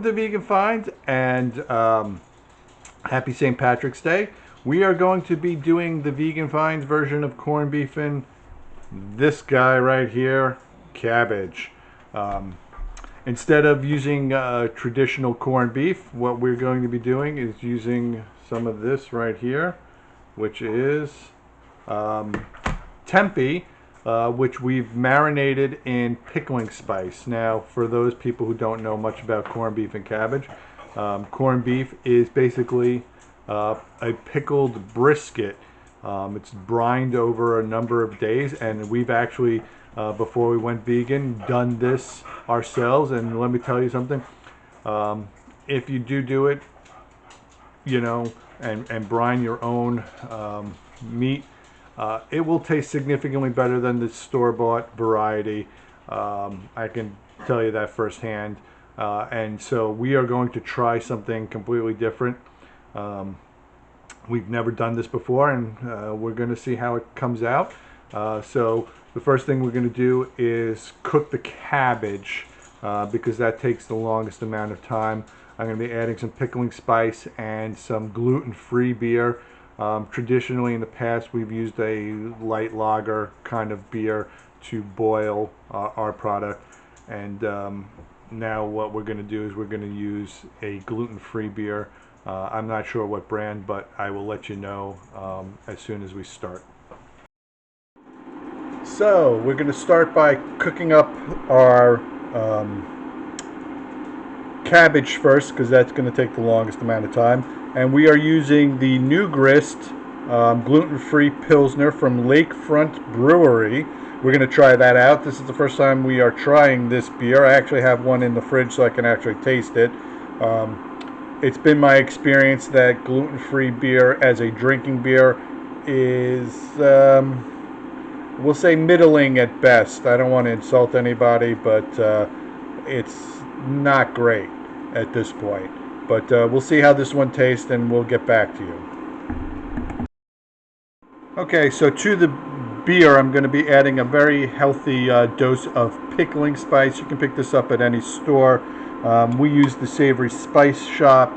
the Vegan Finds, and happy St. Patrick's Day. We are going to be doing the Vegan Finds version of corned beef in this guy right here, Cabbage. Instead of using traditional corned beef, what we're going to be doing is using some of this right here, which is Tempeh, which we've marinated in pickling spice. Now, for those people who don't know much about corned beef and cabbage, corned beef is basically a pickled brisket. It's brined over a number of days, and we've actually, before we went vegan, done this ourselves. And let me tell you something, if you do it, you know, and brine your own meat, it will taste significantly better than the store-bought variety. I can tell you that firsthand. And so we are going to try something completely different. We've never done this before, and we're going to see how it comes out. So the first thing we're going to do is cook the cabbage, because that takes the longest amount of time. I'm going to be adding some pickling spice and some gluten-free beer. Traditionally in the past we've used a light lager kind of beer to boil our product, and now what we're going to do is we're going to use a gluten-free beer. I'm not sure what brand, but I will let you know as soon as we start. So we're going to start by cooking up our cabbage first, because that's going to take the longest amount of time. And we are using the New Grist gluten-free Pilsner from Lakefront Brewery. We're going to try that out. This is the first time we are trying this beer. I actually have one in the fridge so I can actually taste it. It's been my experience that gluten-free beer as a drinking beer is, we'll say, middling at best. I don't want to insult anybody, but it's not great at this point. But we'll see how this one tastes, and we'll get back to you. Okay, so to the beer, I'm going to be adding a very healthy dose of pickling spice. You can pick this up at any store. We use the Savory Spice Shop.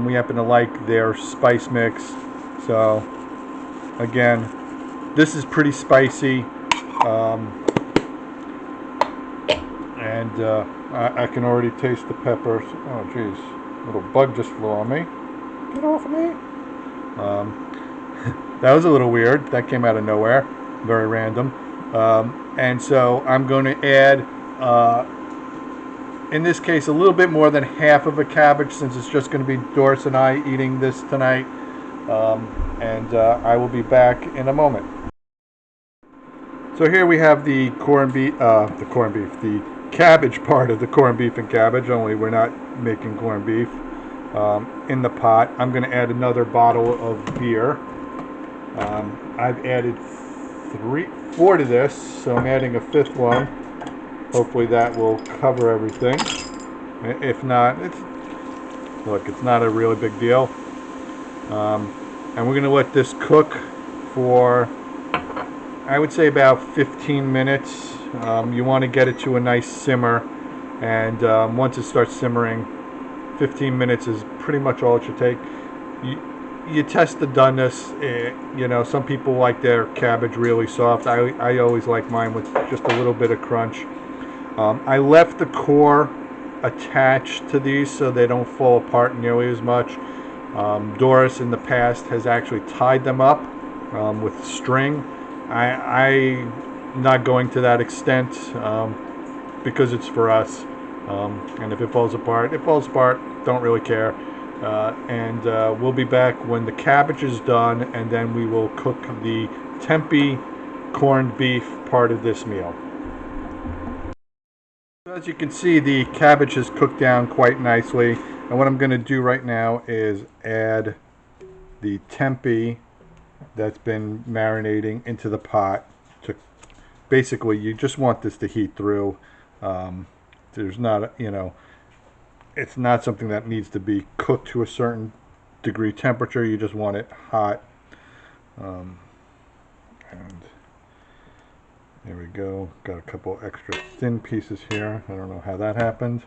We happen to like their spice mix. So, again, this is pretty spicy. I can already taste the peppers. Oh, geez. A little bug just flew on me. Get off of me. That was a little weird. That came out of nowhere. Very random. And so I'm going to add, in this case, a little bit more than half of a cabbage, since it's just going to be Doris and I eating this tonight. I will be back in a moment. So here we have the the cabbage part of the corned beef and cabbage, only we're not making corned beef, in the pot. I'm going to add another bottle of beer. I've added 4 to this, so I'm adding a 5th one. Hopefully that will cover everything. If not, it's not a really big deal. And we're going to let this cook for, I would say, about 15 minutes. You want to get it to a nice simmer, and once it starts simmering, 15 minutes is pretty much all it should take. You test the doneness. You know, some people like their cabbage really soft. I always like mine with just a little bit of crunch. I left the core attached to these so they don't fall apart nearly as much. Doris in the past has actually tied them up with string. I'm not going to that extent because it's for us. And if it falls apart, it falls apart. Don't really care. We'll be back when the cabbage is done, and then we will cook the Tempeh corned beef part of this meal. As you can see, the cabbage has cooked down quite nicely, and what I'm going to do right now is add the tempeh that's been marinating into the pot. Basically, you just want this to heat through. There's not, it's not something that needs to be cooked to a certain degree temperature. You just want it hot. And there we go. Got a couple extra thin pieces here. I don't know how that happened.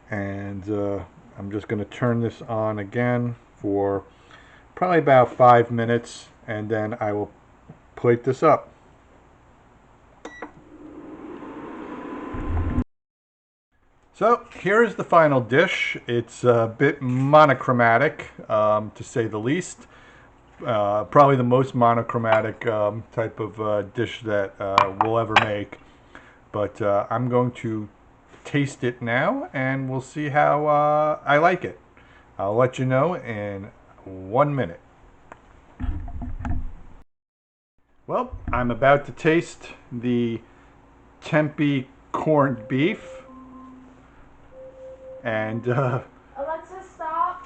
And I'm just going to turn this on again for probably about 5 minutes, and then I will plate this up. So here is the final dish. It's a bit monochromatic, to say the least. Probably the most monochromatic type of dish that we'll ever make. But I'm going to taste it now, and we'll see how I like it. I'll let you know in 1 minute. Well, I'm about to taste the Tempeh corned beef, and Alexa, stop.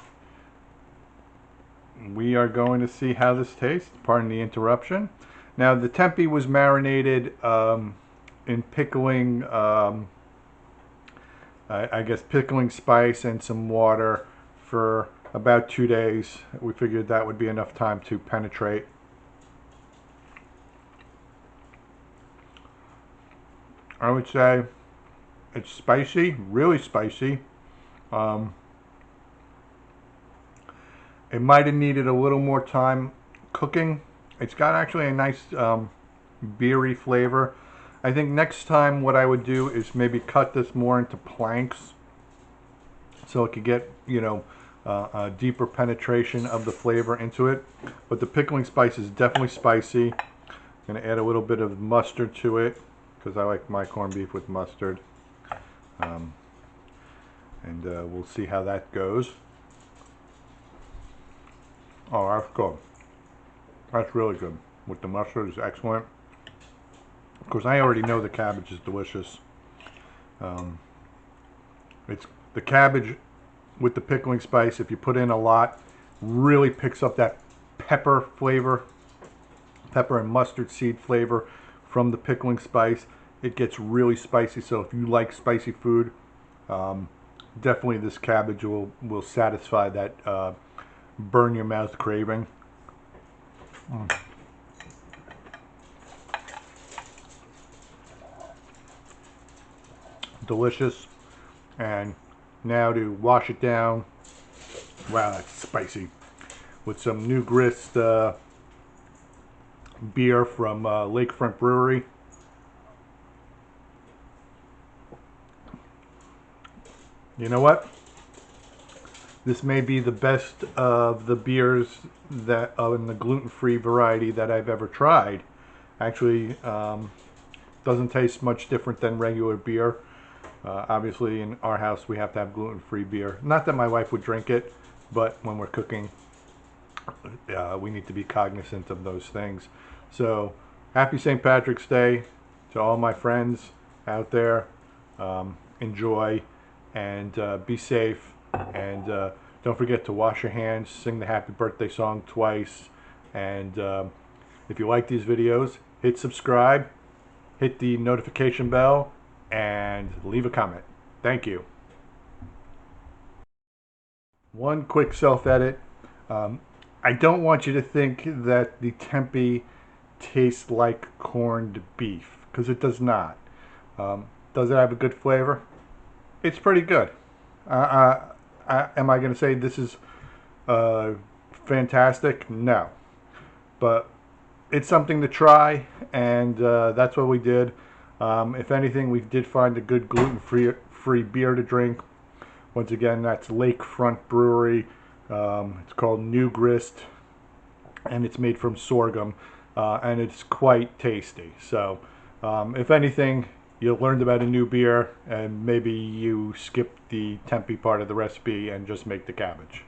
we are going to see how this tastes. Pardon the interruption. Now, the tempeh was marinated in pickling, I guess pickling spice and some water for about 2 days. We figured that would be enough time to penetrate. I would say it's spicy, really spicy. It might have needed a little more time cooking. It's got actually a nice beery flavor. I think next time what I would do is maybe cut this more into planks so it could get, a deeper penetration of the flavor into it. But the pickling spice is definitely spicy. I'm going to add a little bit of mustard to it because I like my corned beef with mustard. And we'll see how that goes. Oh, that's good. That's really good. With the mustard, is excellent. Of course, I already know the cabbage is delicious. It's the cabbage with the pickling spice. If you put in a lot, really picks up that pepper flavor, pepper and mustard seed flavor from the pickling spice. It gets really spicy. So if you like spicy food, definitely this cabbage will satisfy that burn your mouth craving. Delicious. And now to wash it down. Wow, that's spicy. With some New Grist beer from Lakefront Brewery. You know what? This may be the best of the beers that in the gluten-free variety that I've ever tried. Actually, doesn't taste much different than regular beer. Obviously, in our house, we have to have gluten-free beer. Not that my wife would drink it, but when we're cooking, we need to be cognizant of those things. So, happy St. Patrick's Day to all my friends out there. Enjoy and be safe. And don't forget to wash your hands, sing the happy birthday song twice. And if you like these videos, hit subscribe, hit the notification bell, and leave a comment. Thank you. One quick self-edit. I don't want you to think that the tempeh tastes like corned beef, because it does not. Does it have a good flavor? It's pretty good. Am I going to say this is fantastic? No. But it's something to try, and that's what we did. If anything, we did find a good gluten-free beer to drink. Once again, that's Lakefront Brewery. It's called New Grist, and it's made from sorghum, and it's quite tasty. So, if anything, you learned about a new beer, and maybe you skipped the tempeh part of the recipe and just make the cabbage.